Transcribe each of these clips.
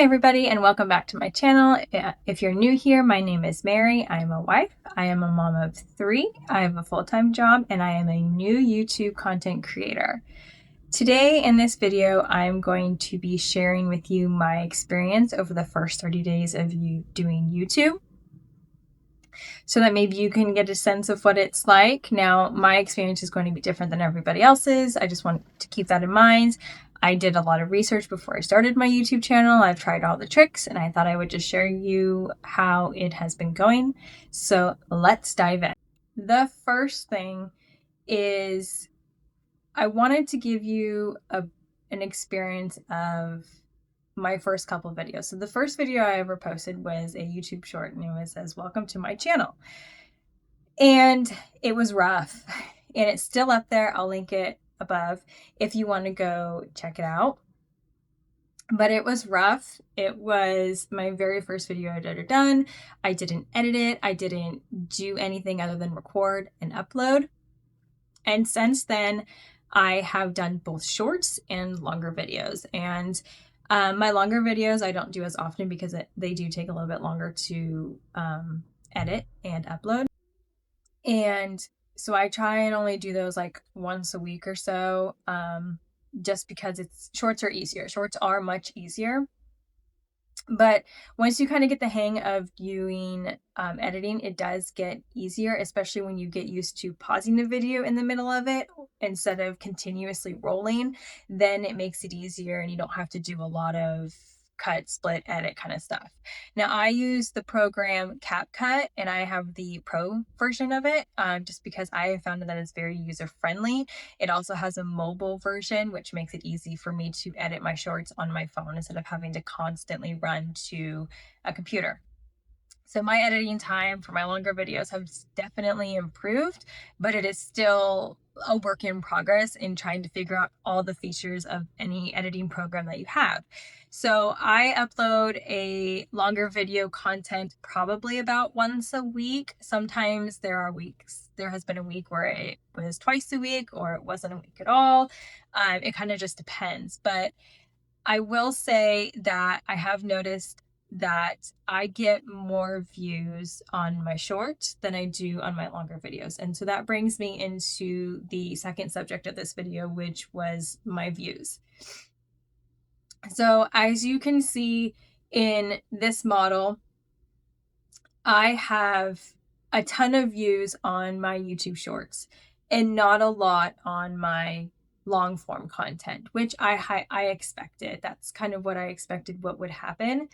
Hi everybody and welcome back to my channel. If you're new here, my name is Mary. I am a wife. I am a mom of 3. I have a full-time job and I am a new YouTube content creator. Today in this video, I'm going to be sharing with you my experience over the first 30 days of doing YouTube, so that maybe you can get a sense of what it's like. Now, my experience is going to be different than everybody else's. I just want to keep that in mind. I did a lot of research before I started my YouTube channel. I've tried all the tricks and I thought I would just share you how it has been going. So let's dive in. The first thing is I wanted to give you an experience of my first couple of videos. So the first video I ever posted was a YouTube short and it says, "Welcome to my channel." And it was rough and it's still up there. I'll link it above if you want to go check it out. But it was rough. It was my very first video I'd ever done. I didn't edit it. I didn't do anything other than record and upload. And since then, I have done both shorts and longer videos. And my longer videos I don't do as often because they do take a little bit longer to edit and upload. And so I try and only do those like once a week or so, just because shorts are easier. Shorts are much easier. But once you kind of get the hang of doing editing, it does get easier, especially when you get used to pausing the video in the middle of it instead of continuously rolling. Then it makes it easier and you don't have to do a lot of cut, split, edit kind of stuff. Now, I use the program CapCut and I have the pro version of it just because I have found that it's very user-friendly. It also has a mobile version, which makes it easy for me to edit my shorts on my phone instead of having to constantly run to a computer. So my editing time for my longer videos has definitely improved, but it is still a work in progress in trying to figure out all the features of any editing program that you have. So I upload a longer video content probably about once a week. Sometimes there has been a week where it was twice a week or it wasn't a week at all. It kind of just depends. But I will say that I have noticed that I get more views on my shorts than I do on my longer videos. And so that brings me into the second subject of this video, which was my views. So as you can see in this model, I have a ton of views on my YouTube shorts and not a lot on my long form content, which I expected. That's kind of what I expected what would happen.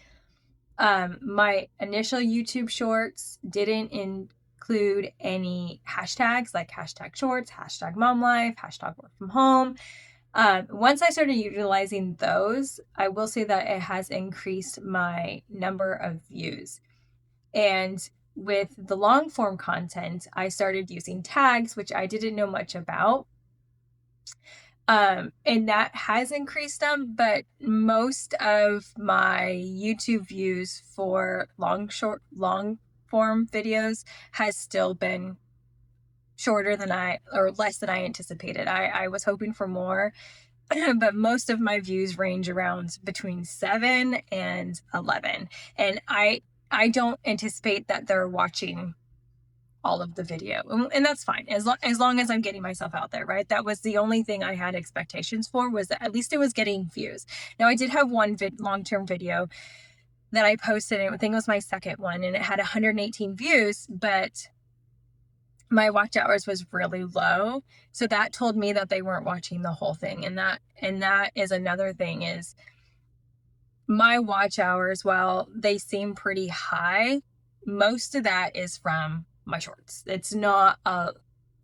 My initial YouTube shorts didn't include any hashtags like hashtag shorts, hashtag mom life, hashtag work from home. Once I started utilizing those, I will say that it has increased my number of views. And with the long form content, I started using tags, which I didn't know much about. And that has increased them, but most of my YouTube views for long form videos has still been shorter than less than I anticipated. I was hoping for more, but most of my views range around between 7 and 11. And I don't anticipate that they're watching all of the video, and that's fine as long as I'm getting myself out there, right? That was the only thing I had expectations for, was that at least it was getting views. Now I did have one long-term video that I posted, and I think it was my second one, and it had 118 views, but my watch hours was really low, so that told me that they weren't watching the whole thing. And that is another thing, is my watch hours, while they seem pretty high, most of that is from my shorts. It's not a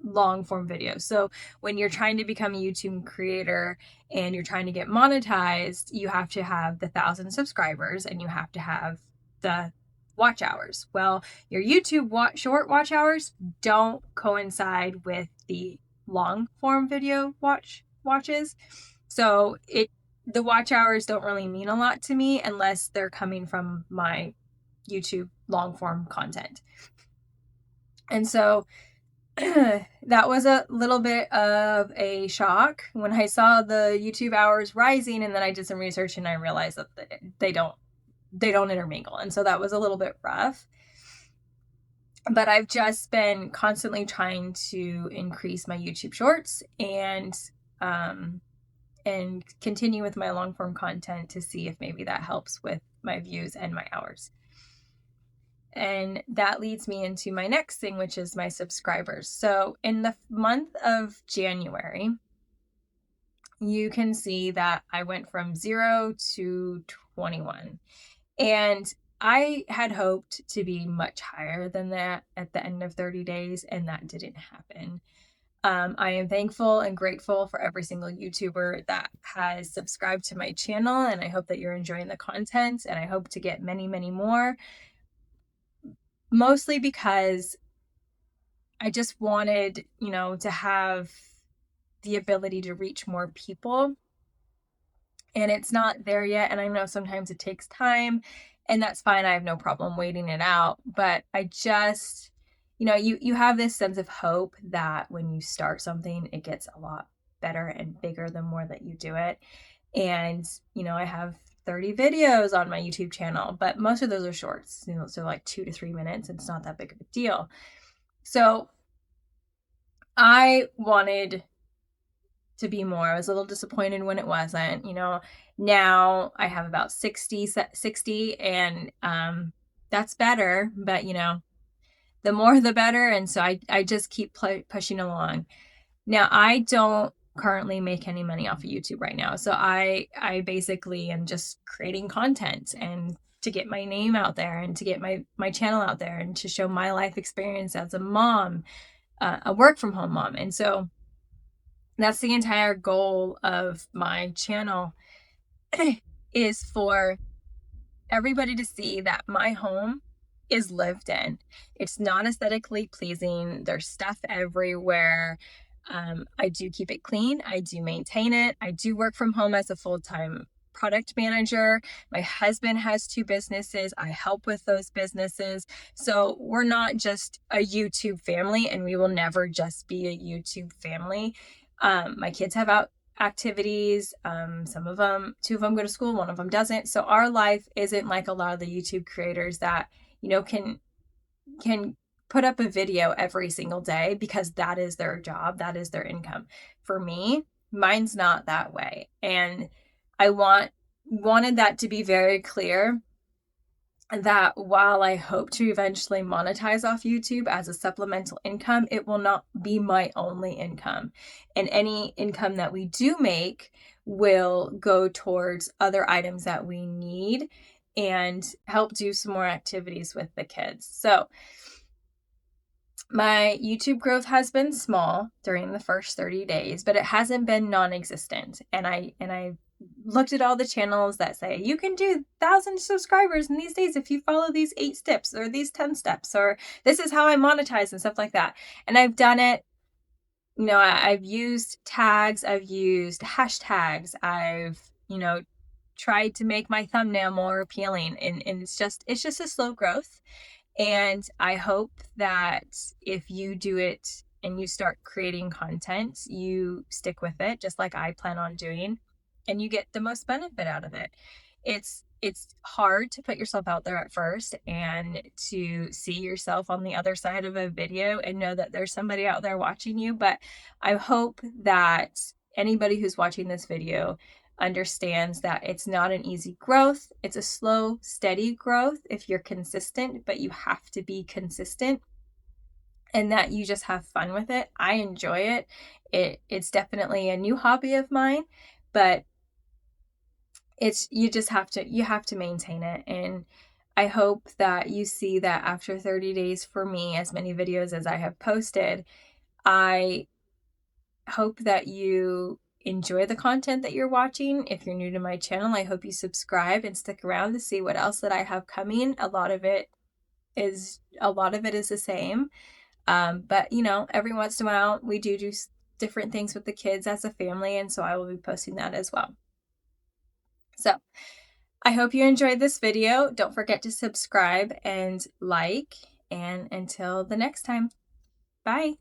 long form video. So when you're trying to become a YouTube creator and you're trying to get monetized, you have to have the 1,000 subscribers and you have to have the watch hours. Well, your YouTube short watch hours don't coincide with the long form video watches. So the watch hours don't really mean a lot to me unless they're coming from my YouTube long form content. And so that was a little bit of a shock when I saw the YouTube hours rising, and then I did some research and I realized that they don't they don't intermingle. And so that was a little bit rough. But I've just been constantly trying to increase my YouTube shorts and continue with my long form content to see if maybe that helps with my views and my hours. And that leads me into my next thing, which is my subscribers. So in the month of January, you can see that I went from 0 to 21. And I had hoped to be much higher than that at the end of 30 days, and that didn't happen. I am thankful and grateful for every single YouTuber that has subscribed to my channel, and I hope that you're enjoying the content, and I hope to get many, many more. Mostly because I just wanted, to have the ability to reach more people, and it's not there yet. And I know sometimes it takes time, and that's fine. I have no problem waiting it out, but I just, you have this sense of hope that when you start something, it gets a lot better and bigger the more that you do it. And, I have 30 videos on my YouTube channel, but most of those are shorts, so like 2 to 3 minutes. It's not that big of a deal. So I wanted to be more. I was a little disappointed when it wasn't. Now I have about 60, and that's better, but the more the better. And so I just keep pushing along. Now, I don't currently make any money off of YouTube right now. So I basically am just creating content and to get my name out there and to get my channel out there and to show my life experience as a mom, a work from home mom. And so that's the entire goal of my channel is for everybody to see that my home is lived in. It's not aesthetically pleasing. There's stuff everywhere. I do keep it clean. I do maintain it. I do work from home as a full-time product manager. My husband has 2 businesses. I help with those businesses. So we're not just a YouTube family, and we will never just be a YouTube family. My kids have activities. Some of them, 2 of them go to school, 1 of them doesn't. So our life isn't like a lot of the YouTube creators that, can put up a video every single day because that is their job, that is their income. For me, mine's not that way. And I wanted that to be very clear that while I hope to eventually monetize off YouTube as a supplemental income, it will not be my only income. And any income that we do make will go towards other items that we need and help do some more activities with the kids. So my YouTube growth has been small during the first 30 days, but it hasn't been non-existent. And I looked at all the channels that say you can do 1,000 subscribers in these days if you follow these 8 steps or these 10 steps, or this is how I monetize and stuff like that. And I've done it. I've used tags, I've used hashtags, I've, tried to make my thumbnail more appealing, and it's just a slow growth. And I hope that if you do it and you start creating content, you stick with it, just like I plan on doing, and you get the most benefit out of it. It's hard to put yourself out there at first and to see yourself on the other side of a video and know that there's somebody out there watching you. But I hope that anybody who's watching this video understands that it's not an easy growth. It's a slow, steady growth if you're consistent, but you have to be consistent, and that you just have fun with it. I enjoy it. It's definitely a new hobby of mine, but you have to maintain it. And I hope that you see that after 30 days for me, as many videos as I have posted, I hope that you enjoy the content that you're watching. If you're new to my channel, I hope you subscribe and stick around to see what else that I have coming. A lot of it is the same. But every once in a while we do different things with the kids as a family, and so I will be posting that as well. So I hope you enjoyed this video. Don't forget to subscribe and like, and until the next time, bye.